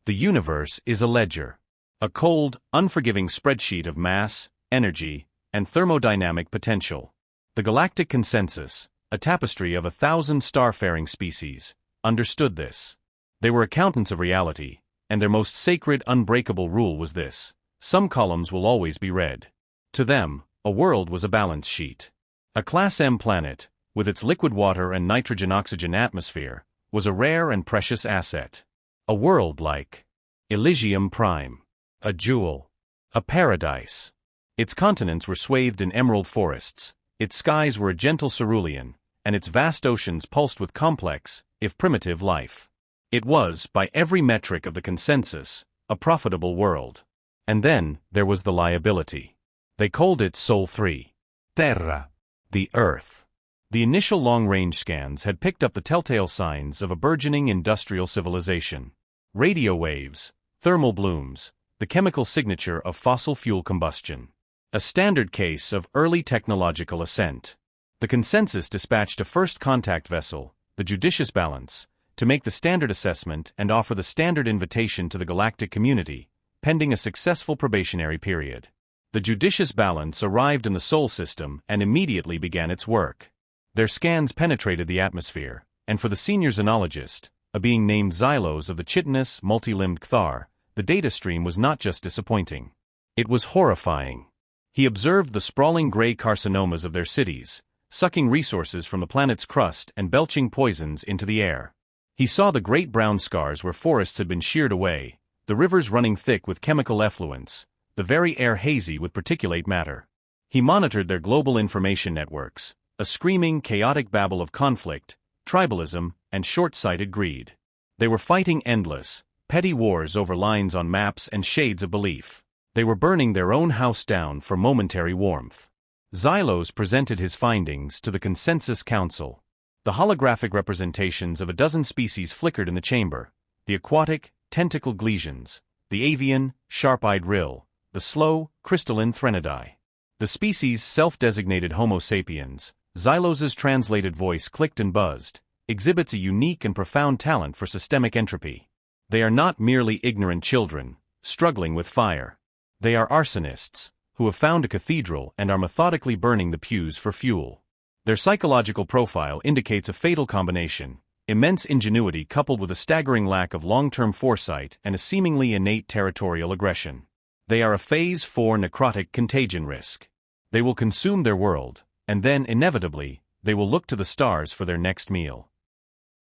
The universe is a ledger. A cold, unforgiving spreadsheet of mass, energy, and thermodynamic potential. The galactic consensus, a tapestry of 1,000 starfaring species, understood this. They were accountants of reality, and their most sacred, unbreakable rule was this: some columns will always be red. To them, a world was a balance sheet. A Class M planet, with its liquid water and nitrogen-oxygen atmosphere, was a rare and precious asset. A world like Elysium Prime. A jewel. A paradise. Its continents were swathed in emerald forests, its skies were a gentle cerulean, and its vast oceans pulsed with complex, if primitive, life. It was, by every metric of the consensus, a profitable world. And then, there was the liability. They called it Sol 3. Terra. The Earth. The initial long-range scans had picked up the telltale signs of a burgeoning industrial civilization. Radio waves, thermal blooms, the chemical signature of fossil fuel combustion. A standard case of early technological ascent. The consensus dispatched a first contact vessel, the Judicious Balance, to make the standard assessment and offer the standard invitation to the galactic community, pending a successful probationary period. The Judicious Balance arrived in the Sol system and immediately began its work. Their scans penetrated the atmosphere, and for the senior xenologist, a being named Xylos of the chitinous, multi-limbed Cthar, the data stream was not just disappointing. It was horrifying. He observed the sprawling gray carcinomas of their cities, sucking resources from the planet's crust and belching poisons into the air. He saw the great brown scars where forests had been sheared away, the rivers running thick with chemical effluents, the very air hazy with particulate matter. He monitored their global information networks, a screaming, chaotic babble of conflict, tribalism, and short-sighted greed. They were fighting endless, petty wars over lines on maps and shades of belief. They were burning their own house down for momentary warmth. Xylos presented his findings to the Consensus Council. The holographic representations of a dozen species flickered in the chamber: the aquatic, tentacled Glesians, the avian, sharp-eyed rill, the slow, crystalline Threnodidae. The species self-designated Homo sapiens, Xylos's translated voice clicked and buzzed, exhibits a unique and profound talent for systemic entropy. They are not merely ignorant children, struggling with fire. They are arsonists, who have found a cathedral and are methodically burning the pews for fuel. Their psychological profile indicates a fatal combination: immense ingenuity coupled with a staggering lack of long-term foresight and a seemingly innate territorial aggression. They are a Phase 4 necrotic contagion risk. They will consume their world, and then, inevitably, they will look to the stars for their next meal.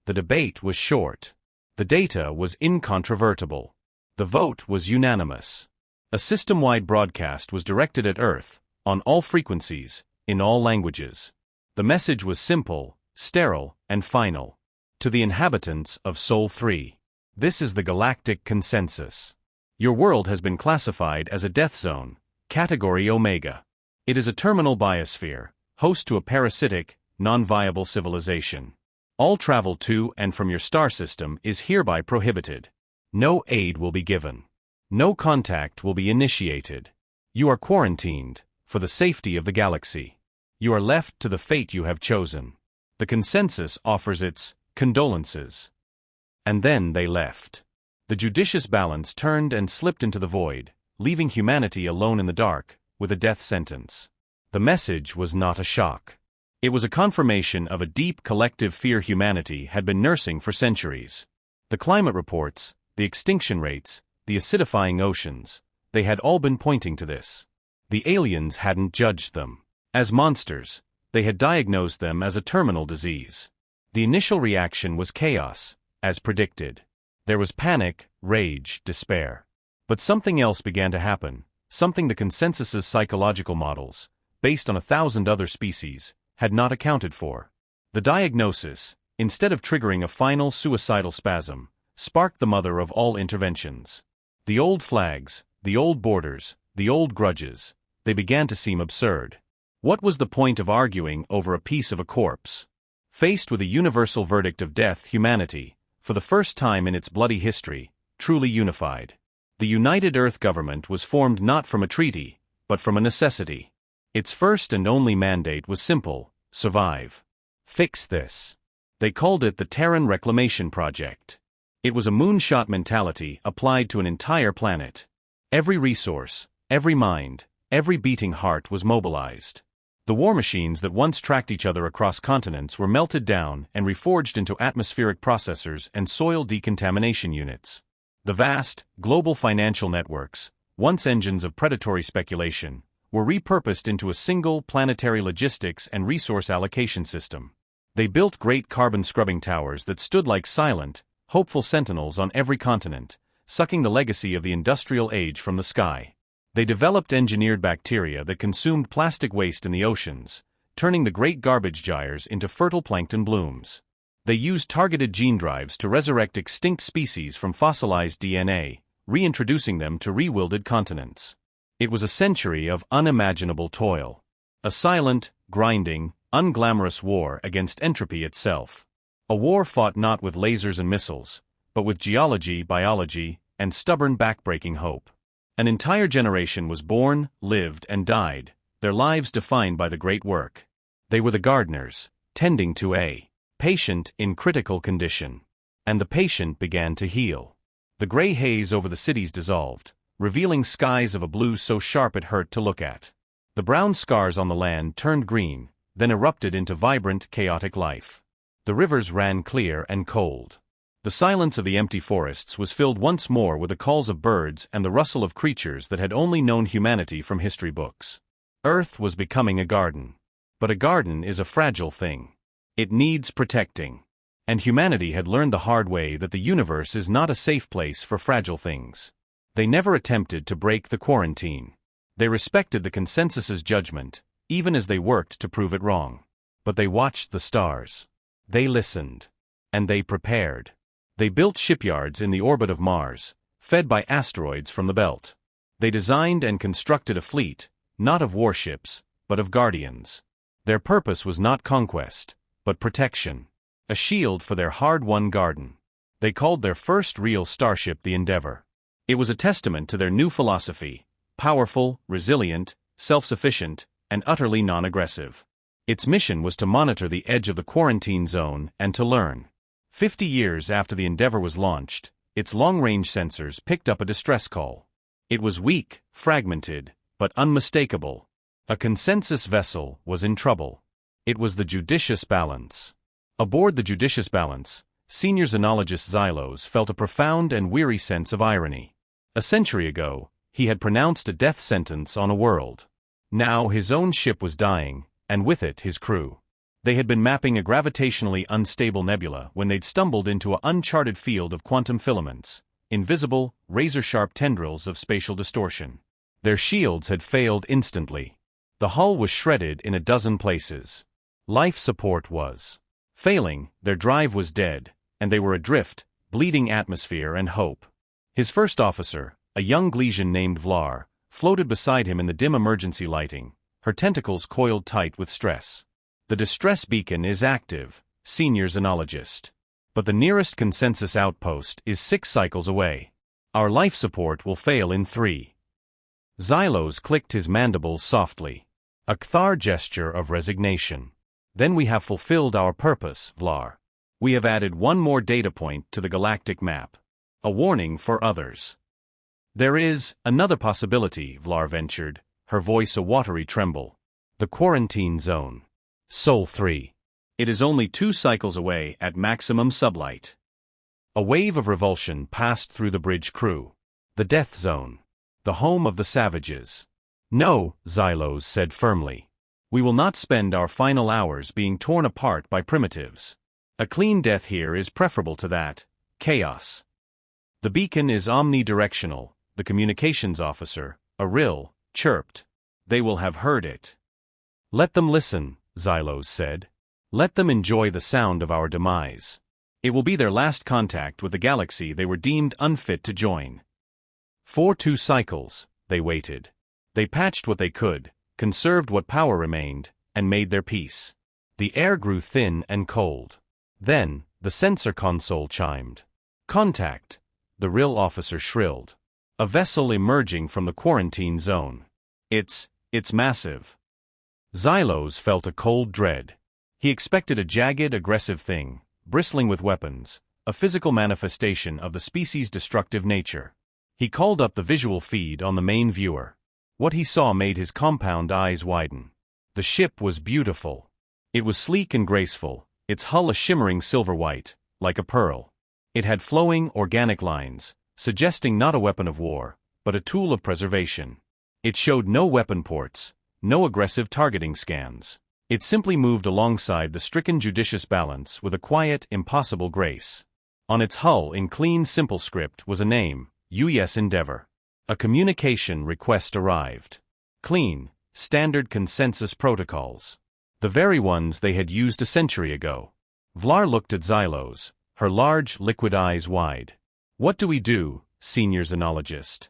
The debate was short. The data was incontrovertible. The vote was unanimous. A system-wide broadcast was directed at Earth, on all frequencies, in all languages. The message was simple, sterile, and final. To the inhabitants of Sol 3. This is the galactic consensus. Your world has been classified as a death zone, Category Omega. It is a terminal biosphere, host to a parasitic, non-viable civilization. All travel to and from your star system is hereby prohibited. No aid will be given. No contact will be initiated. You are quarantined, for the safety of the galaxy. You are left to the fate you have chosen. The consensus offers its condolences. And then they left. The Judicious Balance turned and slipped into the void, leaving humanity alone in the dark, with a death sentence. The message was not a shock. It was a confirmation of a deep collective fear humanity had been nursing for centuries. The climate reports, the extinction rates, the acidifying oceans, they had all been pointing to this. The aliens hadn't judged them as monsters, they had diagnosed them as a terminal disease. The initial reaction was chaos, as predicted. There was panic, rage, despair. But something else began to happen, something the consensus's psychological models, based on 1,000 other species, had not accounted for. The diagnosis, instead of triggering a final suicidal spasm, sparked the mother of all interventions. The old flags, the old borders, the old grudges, they began to seem absurd. What was the point of arguing over a piece of a corpse? Faced with a universal verdict of death, humanity, for the first time in its bloody history, truly unified. The United Earth Government was formed not from a treaty, but from a necessity. Its first and only mandate was simple: survive. Fix this. They called it the Terran Reclamation Project. It was a moonshot mentality applied to an entire planet. Every resource, every mind, every beating heart was mobilized. The war machines that once tracked each other across continents were melted down and reforged into atmospheric processors and soil decontamination units. The vast, global financial networks, once engines of predatory speculation, were repurposed into a single planetary logistics and resource allocation system. They built great carbon-scrubbing towers that stood like silent, hopeful sentinels on every continent, sucking the legacy of the industrial age from the sky. They developed engineered bacteria that consumed plastic waste in the oceans, turning the great garbage gyres into fertile plankton blooms. They used targeted gene drives to resurrect extinct species from fossilized DNA, reintroducing them to rewilded continents. It was a century of unimaginable toil. A silent, grinding, unglamorous war against entropy itself. A war fought not with lasers and missiles, but with geology, biology, and stubborn backbreaking hope. An entire generation was born, lived, and died, their lives defined by the great work. They were the gardeners, tending to a patient in critical condition. And the patient began to heal. The gray haze over the cities dissolved, revealing skies of a blue so sharp it hurt to look at. The brown scars on the land turned green, then erupted into vibrant, chaotic life. The rivers ran clear and cold. The silence of the empty forests was filled once more with the calls of birds and the rustle of creatures that had only known humanity from history books. Earth was becoming a garden. But a garden is a fragile thing. It needs protecting. And humanity had learned the hard way that the universe is not a safe place for fragile things. They never attempted to break the quarantine. They respected the consensus's judgment, even as they worked to prove it wrong. But they watched the stars. They listened. And they prepared. They built shipyards in the orbit of Mars, fed by asteroids from the belt. They designed and constructed a fleet, not of warships, but of guardians. Their purpose was not conquest, but protection. A shield for their hard-won garden. They called their first real starship the Endeavor. It was a testament to their new philosophy, powerful, resilient, self-sufficient, and utterly non-aggressive. Its mission was to monitor the edge of the quarantine zone and to learn. 50 years after the Endeavor was launched, its long-range sensors picked up a distress call. It was weak, fragmented, but unmistakable. A consensus vessel was in trouble. It was the Judicious Balance. Aboard the Judicious Balance, senior xenologist Xylos felt a profound and weary sense of irony. A century ago, he had pronounced a death sentence on a world. Now his own ship was dying, and with it his crew. They had been mapping a gravitationally unstable nebula when they'd stumbled into an uncharted field of quantum filaments, invisible, razor-sharp tendrils of spatial distortion. Their shields had failed instantly. The hull was shredded in a dozen places. Life support was failing, their drive was dead, and they were adrift, bleeding atmosphere and hope. His first officer, a young Glesian named Vlar, floated beside him in the dim emergency lighting, her tentacles coiled tight with stress. The distress beacon is active, senior xenologist. But the nearest consensus outpost is 6 cycles away. Our life support will fail in 3. Xylos clicked his mandibles softly. A Cthar gesture of resignation. Then we have fulfilled our purpose, Vlar. We have added one more data point to the galactic map. A warning for others. There is another possibility, Vlar ventured, her voice a watery tremble. The quarantine zone. Sol 3. It is only 2 cycles away at maximum sublight. A wave of revulsion passed through the bridge crew. The death zone. The home of the savages. No, Xylos said firmly. We will not spend our final hours being torn apart by primitives. A clean death here is preferable to that. Chaos. The beacon is omnidirectional, the communications officer, Aril, chirped. They will have heard it. Let them listen, Xylos said. Let them enjoy the sound of our demise. It will be their last contact with the galaxy they were deemed unfit to join. For 2 cycles, they waited. They patched what they could, conserved what power remained, and made their peace. The air grew thin and cold. Then, the sensor console chimed. Contact, the RIL officer shrilled. A vessel emerging from the quarantine zone. It's massive. Xylos felt a cold dread. He expected a jagged, aggressive thing, bristling with weapons, a physical manifestation of the species' destructive nature. He called up the visual feed on the main viewer. What he saw made his compound eyes widen. The ship was beautiful. It was sleek and graceful, its hull a shimmering silver white, like a pearl. It had flowing, organic lines, suggesting not a weapon of war, but a tool of preservation. It showed no weapon ports, no aggressive targeting scans. It simply moved alongside the stricken judicious balance with a quiet, impossible grace. On its hull in clean, simple script was a name, U.S. Endeavor. A communication request arrived. Clean, standard consensus protocols. The very ones they had used a century ago. Vlar looked at Xylos, her large, liquid eyes wide. "What do we do, senior xenologist?"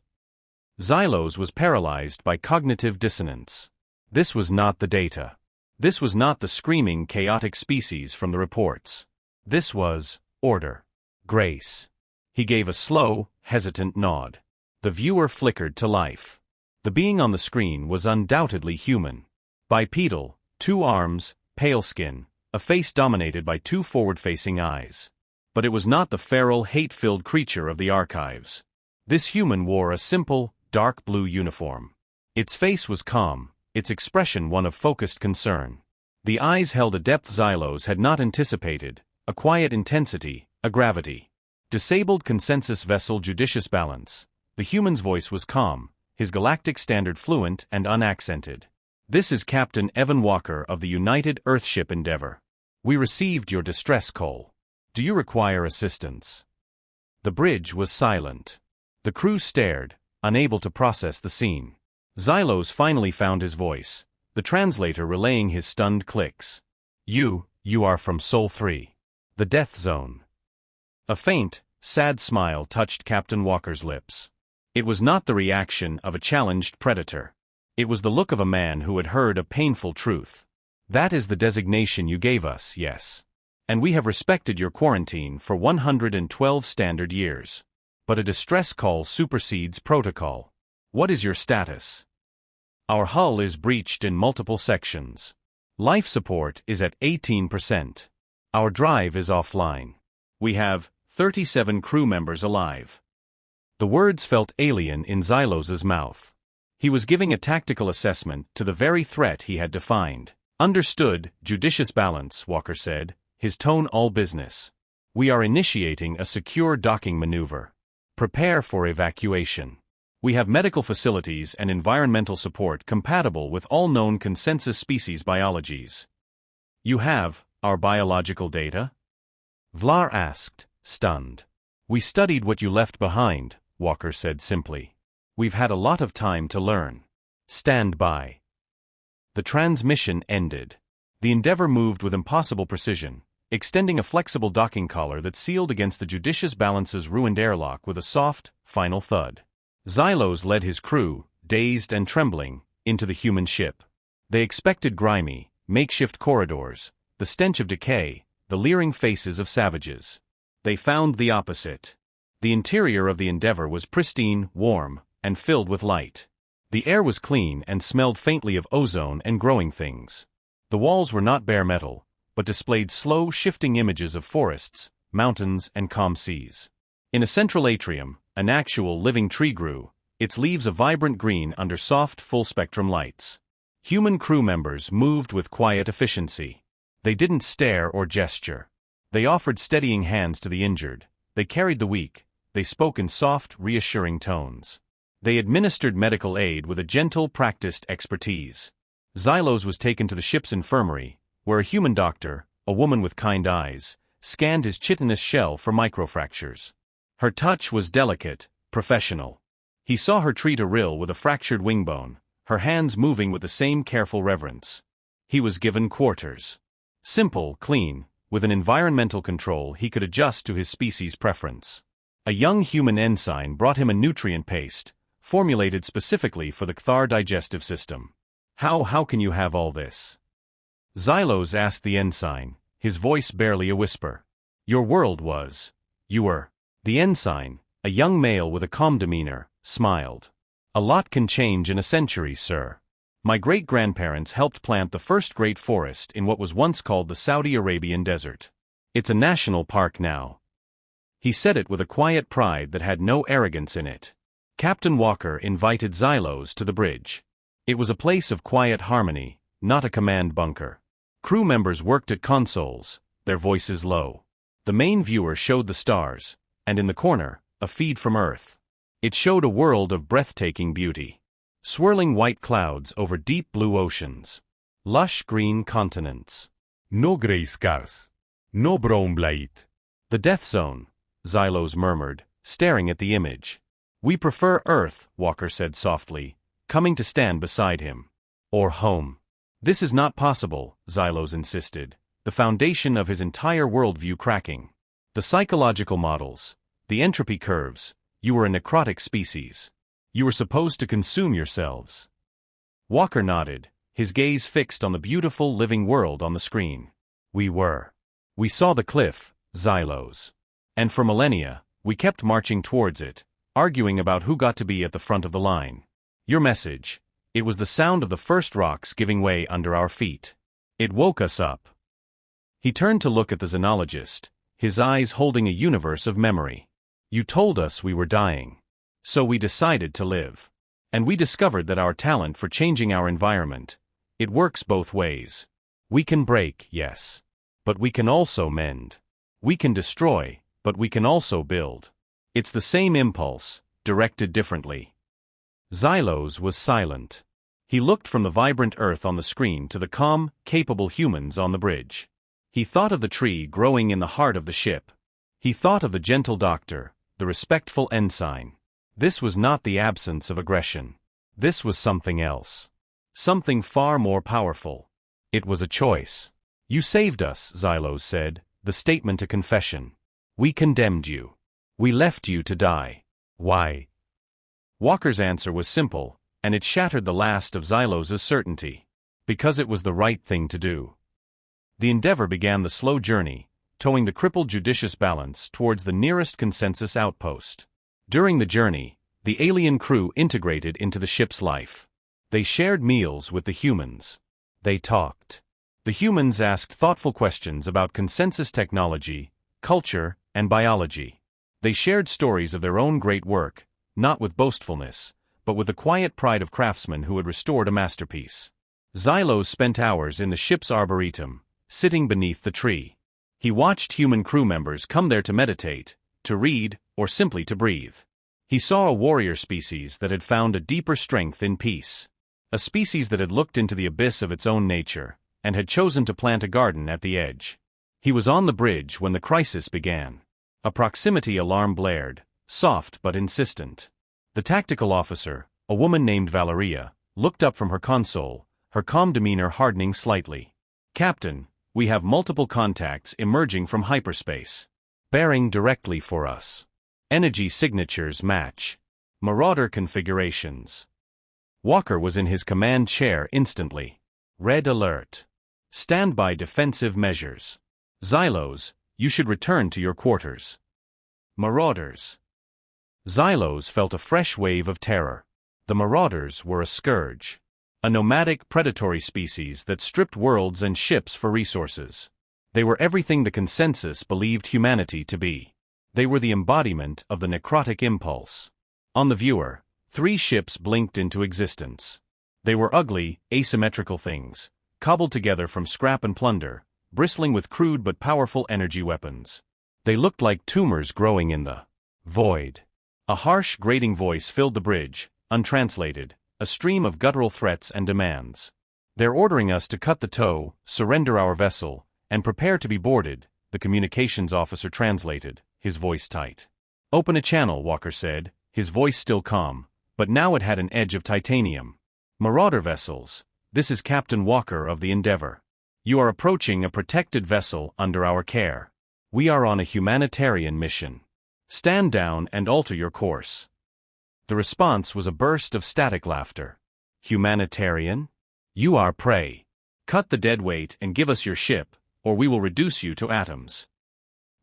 Xylos was paralyzed by cognitive dissonance. This was not the data. This was not the screaming, chaotic species from the reports. This was order. Grace. He gave a slow, hesitant nod. The viewer flickered to life. The being on the screen was undoubtedly human. Bipedal, 2 arms, pale skin, a face dominated by 2 forward-facing eyes. But it was not the feral, hate-filled creature of the archives. This human wore a simple, dark blue uniform. Its face was calm, its expression one of focused concern. The eyes held a depth Xylos had not anticipated, a quiet intensity, a gravity. Disabled consensus vessel judicious balance. The human's voice was calm, his galactic standard fluent and unaccented. "This is Captain Evan Walker of the United Earthship Endeavor. We received your distress call. Do you require assistance?" The bridge was silent. The crew stared, unable to process the scene. Xylos finally found his voice, the translator relaying his stunned clicks. You are from Sol 3. The Death Zone." A faint, sad smile touched Captain Walker's lips. It was not the reaction of a challenged predator. It was the look of a man who had heard a painful truth. "That is the designation you gave us, yes. And we have respected your quarantine for 112 standard years. But a distress call supersedes protocol. What is your status?" "Our hull is breached in multiple sections. Life support is at 18%. Our drive is offline. We have 37 crew members alive." The words felt alien in Xylos's mouth. He was giving a tactical assessment to the very threat he had defined. "Understood, judicious balance," Walker said, his tone all business. "We are initiating a secure docking maneuver. Prepare for evacuation. We have medical facilities and environmental support compatible with all known consensus species biologies." "You have our biological data?" Vlar asked, stunned. "We studied what you left behind," Walker said simply. "We've had a lot of time to learn. Stand by." The transmission ended. The Endeavor moved with impossible precision, extending a flexible docking collar that sealed against the judicious balance's ruined airlock with a soft, final thud. Xylos led his crew, dazed and trembling, into the human ship. They expected grimy, makeshift corridors, the stench of decay, the leering faces of savages. They found the opposite. The interior of the Endeavor was pristine, warm, and filled with light. The air was clean and smelled faintly of ozone and growing things. The walls were not bare metal, but displayed slow, shifting images of forests, mountains, and calm seas. In a central atrium, an actual living tree grew, its leaves a vibrant green under soft, full-spectrum lights. Human crew members moved with quiet efficiency. They didn't stare or gesture. They offered steadying hands to the injured. They carried the weak. They spoke in soft, reassuring tones. They administered medical aid with a gentle, practiced expertise. Xylos was taken to the ship's infirmary, where a human doctor, a woman with kind eyes, scanned his chitinous shell for microfractures. Her touch was delicate, professional. He saw her treat a rill with a fractured wing bone, her hands moving with the same careful reverence. He was given quarters. Simple, clean, with an environmental control he could adjust to his species' preference. A young human ensign brought him a nutrient paste, formulated specifically for the Kthar digestive system. How can you have all this?" Xylos asked the ensign, his voice barely a whisper. "Your world was. You were." The ensign, a young male with a calm demeanor, smiled. "A lot can change in a century, sir. My great-grandparents helped plant the first great forest in what was once called the Saudi Arabian desert. It's a national park now. He said it with a quiet pride that had no arrogance in it. Captain Walker invited Xylos to the bridge. It was a place of quiet harmony, not a command bunker. Crew members worked at consoles, their voices low. The main viewer showed the stars, and in the corner, a feed from Earth. It showed a world of breathtaking beauty. Swirling white clouds over deep blue oceans. Lush green continents. No grey scars. No brown blight. The death zone, Xylos murmured, staring at the image. We prefer Earth, Walker said softly, coming to stand beside him. Or home. This is not possible, Xylos insisted, the foundation of his entire worldview cracking. The psychological models, the entropy curves, you were a necrotic species. You were supposed to consume yourselves. Walker nodded, his gaze fixed on the beautiful living world on the screen. We were. We saw the cliff, Xylos. And for millennia, we kept marching towards it, arguing about who got to be at the front of the line. Your message, it was the sound of the first rocks giving way under our feet. It woke us up. He turned to look at the xenologist, his eyes holding a universe of memory. You told us we were dying. So we decided to live. And we discovered that our talent for changing our environment, it works both ways. We can break, yes. But we can also mend. We can destroy, but we can also build. It's the same impulse, directed differently. Xylos was silent. He looked from the vibrant earth on the screen to the calm, capable humans on the bridge. He thought of the tree growing in the heart of the ship. He thought of the gentle doctor, the respectful ensign. This was not the absence of aggression. This was something else. Something far more powerful. It was a choice. You saved us, Xylos said, the statement a confession. We condemned you. We left you to die. Why? Walker's answer was simple, and it shattered the last of Xylos's certainty. Because it was the right thing to do. The Endeavor began the slow journey, towing the crippled judicious balance towards the nearest consensus outpost. During the journey, the alien crew integrated into the ship's life. They shared meals with the humans. They talked. The humans asked thoughtful questions about consensus technology, culture, and biology. They shared stories of their own great work, not with boastfulness, but with the quiet pride of craftsmen who had restored a masterpiece. Xylos spent hours in the ship's arboretum, sitting beneath the tree. He watched human crew members come there to meditate, to read, or simply to breathe. He saw a warrior species that had found a deeper strength in peace. A species that had looked into the abyss of its own nature, and had chosen to plant a garden at the edge. He was on the bridge when the crisis began. A proximity alarm blared, soft but insistent. The tactical officer, a woman named Valeria, looked up from her console, her calm demeanor hardening slightly. Captain, we have multiple contacts emerging from hyperspace. Bearing directly for us. Energy signatures match. Marauder configurations. Walker was in his command chair instantly. Red alert. Standby defensive measures. Xylos, you should return to your quarters. Marauders. Xylos felt a fresh wave of terror. The Marauders were a scourge. A nomadic predatory species that stripped worlds and ships for resources. They were everything the consensus believed humanity to be. They were the embodiment of the necrotic impulse. On the viewer, 3 ships blinked into existence. They were ugly, asymmetrical things, cobbled together from scrap and plunder, bristling with crude but powerful energy weapons. They looked like tumors growing in the void. A harsh, grating voice filled the bridge, untranslated, a stream of guttural threats and demands. They're ordering us to cut the tow, surrender our vessel, and prepare to be boarded, the communications officer translated, his voice tight. Open a channel, Walker said, his voice still calm, but now it had an edge of titanium. Marauder vessels, this is Captain Walker of the Endeavor. You are approaching a protected vessel under our care. We are on a humanitarian mission. Stand down and alter your course. The response was a burst of static laughter. Humanitarian? You are prey. Cut the deadweight and give us your ship, or we will reduce you to atoms.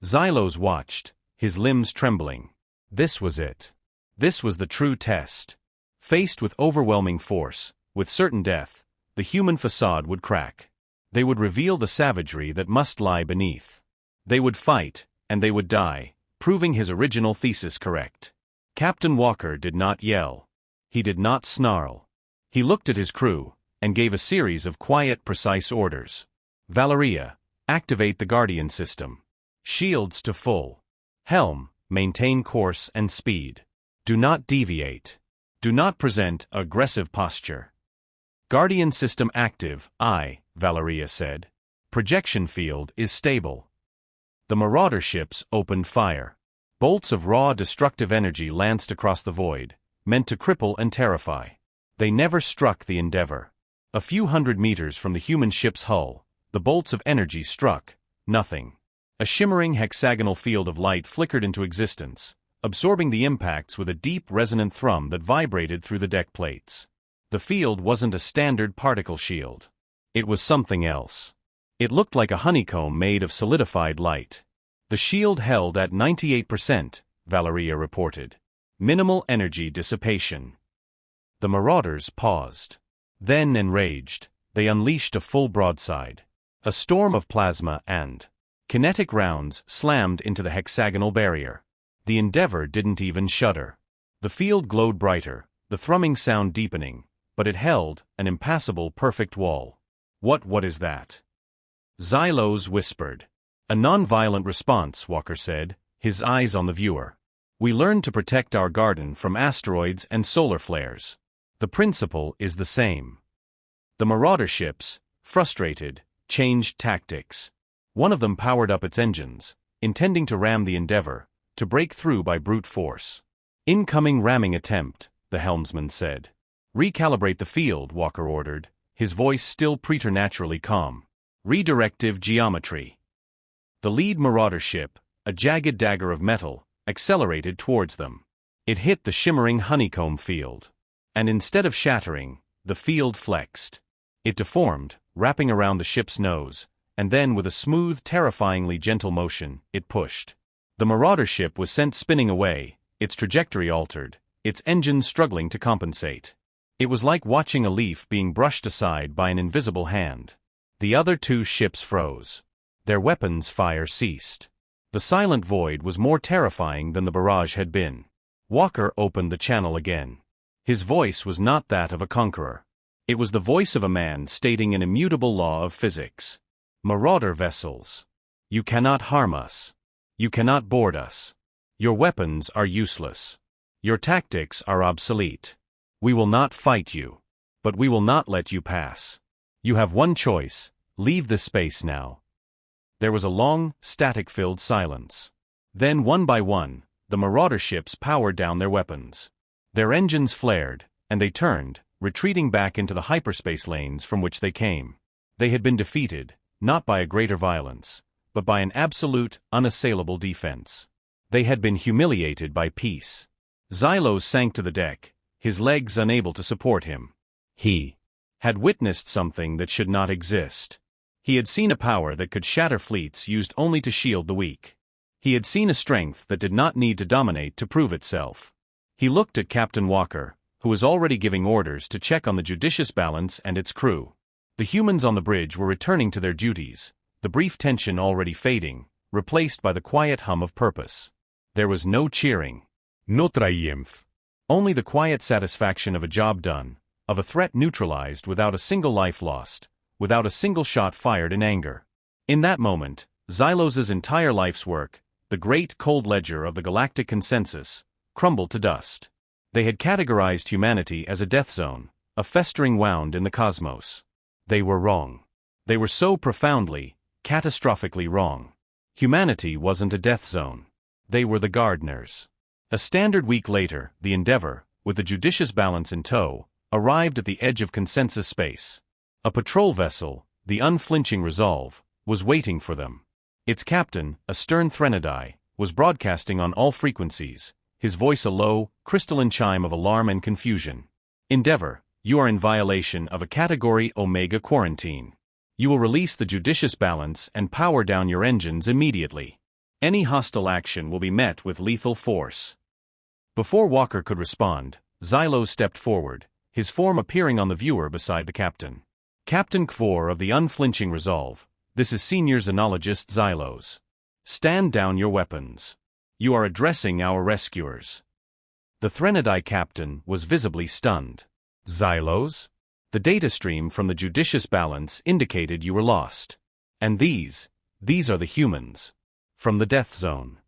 Xylos watched, his limbs trembling. This was it. This was the true test. Faced with overwhelming force, with certain death, the human facade would crack. They would reveal the savagery that must lie beneath. They would fight, and they would die, proving his original thesis correct. Captain Walker did not yell. He did not snarl. He looked at his crew and gave a series of quiet, precise orders. Valeria, activate the Guardian system. Shields to full. Helm, maintain course and speed. Do not deviate. Do not present aggressive posture. Guardian system active, Valeria said. Projection field is stable. The Marauder ships opened fire. Bolts of raw destructive energy lanced across the void, meant to cripple and terrify. They never struck the Endeavor. A few hundred meters from the human ship's hull, the bolts of energy struck nothing. A shimmering hexagonal field of light flickered into existence, absorbing the impacts with a deep resonant thrum that vibrated through the deck plates. The field wasn't a standard particle shield. It was something else. It looked like a honeycomb made of solidified light. The shield held at 98%, Valeria reported. Minimal energy dissipation. The Marauders paused. Then, enraged, they unleashed a full broadside. A storm of plasma and kinetic rounds slammed into the hexagonal barrier. The Endeavor didn't even shudder. The field glowed brighter, the thrumming sound deepening, but it held an impassable perfect wall. What is that? Xylos whispered. A non-violent response, Walker said, his eyes on the viewer. We learned to protect our garden from asteroids and solar flares. The principle is the same. The Marauder ships, frustrated, changed tactics. One of them powered up its engines, intending to ram the Endeavor, to break through by brute force. Incoming ramming attempt, the helmsman said. Recalibrate the field, Walker ordered, his voice still preternaturally calm. Redirective geometry. The lead Marauder ship, a jagged dagger of metal, accelerated towards them. It hit the shimmering honeycomb field. And instead of shattering, the field flexed. It deformed, wrapping around the ship's nose, and then with a smooth, terrifyingly gentle motion, it pushed. The Marauder ship was sent spinning away, its trajectory altered, its engines struggling to compensate. It was like watching a leaf being brushed aside by an invisible hand. The other two ships froze. Their weapons' fire ceased. The silent void was more terrifying than the barrage had been. Walker opened the channel again. His voice was not that of a conqueror. It was the voice of a man stating an immutable law of physics. Marauder vessels. You cannot harm us. You cannot board us. Your weapons are useless. Your tactics are obsolete. We will not fight you. But we will not let you pass. You have one choice: leave this space now. There was a long, static-filled silence. Then, one by one, the Marauder ships powered down their weapons. Their engines flared, and they turned, retreating back into the hyperspace lanes from which they came. They had been defeated, not by a greater violence, but by an absolute, unassailable defense. They had been humiliated by peace. Xylos sank to the deck, his legs unable to support him. He had witnessed something that should not exist. He had seen a power that could shatter fleets used only to shield the weak. He had seen a strength that did not need to dominate to prove itself. He looked at Captain Walker, who was already giving orders to check on the judicious balance and its crew. The humans on the bridge were returning to their duties, the brief tension already fading, replaced by the quiet hum of purpose. There was no cheering. No triumph. Only the quiet satisfaction of a job done, of a threat neutralized without a single life lost, without a single shot fired in anger. In that moment, Xylos's entire life's work, the great cold ledger of the galactic consensus, crumbled to dust. They had categorized humanity as a death zone, a festering wound in the cosmos. They were wrong. They were so profoundly, catastrophically wrong. Humanity wasn't a death zone. They were the gardeners. A standard week later, the Endeavor, with the judicious balance in tow, arrived at the edge of consensus space. A patrol vessel, the unflinching Resolve, was waiting for them. Its captain, a stern Threnodai, was broadcasting on all frequencies, his voice a low, crystalline chime of alarm and confusion. Endeavor, you are in violation of a Category Omega quarantine. You will release the judicious balance and power down your engines immediately. Any hostile action will be met with lethal force. Before Walker could respond, Xylos stepped forward, his form appearing on the viewer beside the captain. Captain Kvor of the unflinching Resolve, this is Senior Xenologist Xylos. Stand down your weapons. You are addressing our rescuers. The Threnody captain was visibly stunned. Xylos? The data stream from the judicious balance indicated you were lost. And these are the humans. From the death zone.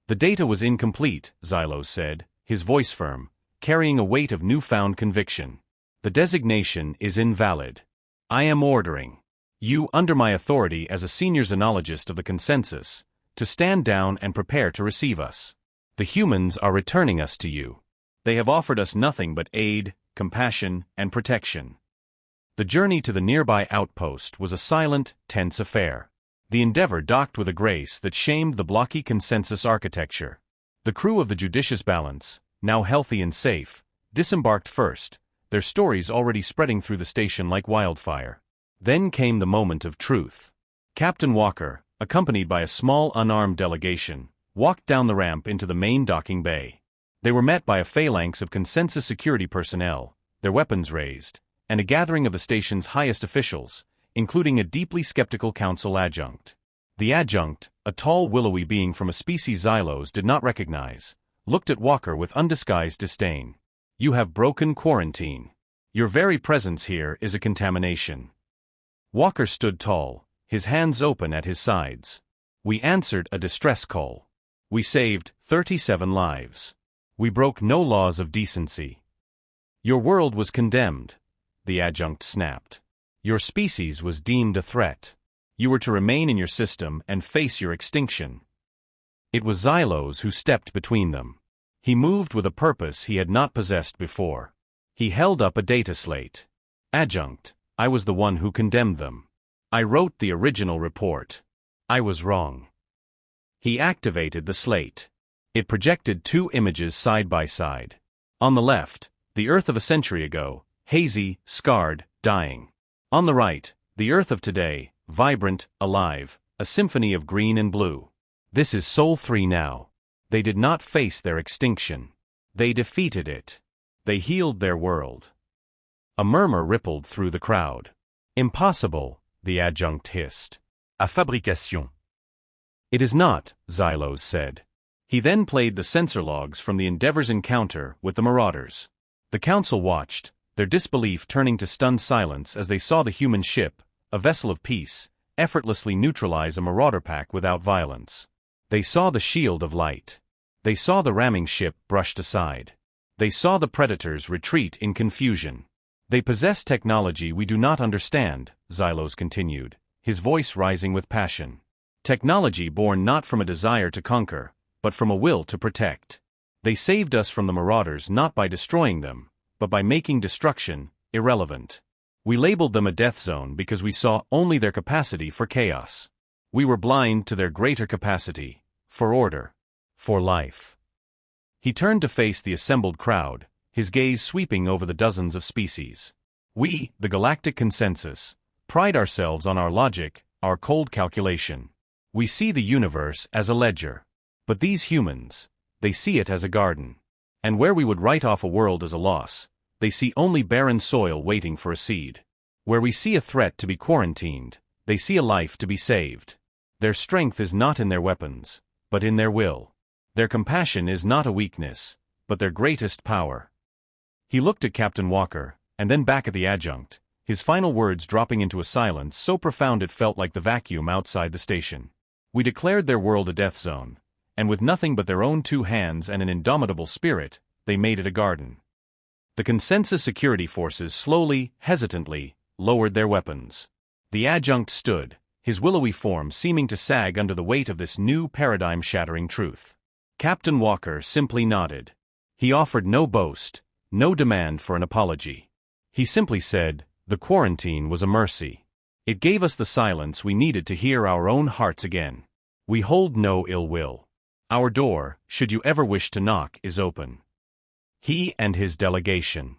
The data was incomplete, Xylos said, his voice firm, carrying a weight of newfound conviction. The designation is invalid. I am ordering you, under my authority as a senior xenologist of the consensus, to stand down and prepare to receive us. The humans are returning us to you. They have offered us nothing but aid, compassion, and protection. The journey to the nearby outpost was a silent, tense affair. The Endeavor docked with a grace that shamed the blocky consensus architecture. The crew of the judicious balance, now healthy and safe, disembarked first, their stories already spreading through the station like wildfire. Then came the moment of truth. Captain Walker, accompanied by a small unarmed delegation, walked down the ramp into the main docking bay. They were met by a phalanx of consensus security personnel, their weapons raised, and a gathering of the station's highest officials, including a deeply skeptical council adjunct. The adjunct, a tall willowy being from a species Xylos did not recognize, looked at Walker with undisguised disdain. You have broken quarantine. Your very presence here is a contamination. Walker stood tall, his hands open at his sides. We answered a distress call. We saved 37 lives. We broke no laws of decency. Your world was condemned, the adjunct snapped. Your species was deemed a threat. You were to remain in your system and face your extinction. It was Xylos who stepped between them. He moved with a purpose he had not possessed before. He held up a data slate. Adjunct, I was the one who condemned them. I wrote the original report. I was wrong. He activated the slate. It projected two images side by side. On the left, the Earth of a century ago, hazy, scarred, dying. On the right, the Earth of today, vibrant, alive, a symphony of green and blue. This is Sol 3 now. They did not face their extinction. They defeated it. They healed their world. A murmur rippled through the crowd. Impossible, the adjunct hissed. A fabrication. It is not, Xylos said. He then played the sensor logs from the Endeavor's encounter with the Marauders. The council watched, their disbelief turning to stunned silence as they saw the human ship, a vessel of peace, effortlessly neutralize a Marauder pack without violence. They saw the shield of light. They saw the ramming ship brushed aside. They saw the predators retreat in confusion. They possess technology we do not understand, Xylos continued, his voice rising with passion. Technology born not from a desire to conquer, but from a will to protect. They saved us from the Marauders not by destroying them, but by making destruction irrelevant. We labeled them a death zone because we saw only their capacity for chaos. We were blind to their greater capacity, for order, for life. He turned to face the assembled crowd, his gaze sweeping over the dozens of species. We, the galactic consensus, pride ourselves on our logic, our cold calculation. We see the universe as a ledger. But these humans, they see it as a garden. And where we would write off a world as a loss, they see only barren soil waiting for a seed. Where we see a threat to be quarantined, they see a life to be saved. Their strength is not in their weapons, but in their will. Their compassion is not a weakness, but their greatest power. He looked at Captain Walker, and then back at the adjunct, his final words dropping into a silence so profound it felt like the vacuum outside the station. We declared their world a death zone, and with nothing but their own two hands and an indomitable spirit, they made it a garden. The consensus security forces slowly, hesitantly, lowered their weapons. The adjunct stood, his willowy form seeming to sag under the weight of this new paradigm-shattering truth. Captain Walker simply nodded. He offered no boast, no demand for an apology. He simply said, the quarantine was a mercy. It gave us the silence we needed to hear our own hearts again. We hold no ill will. Our door, should you ever wish to knock, is open. He and his delegation.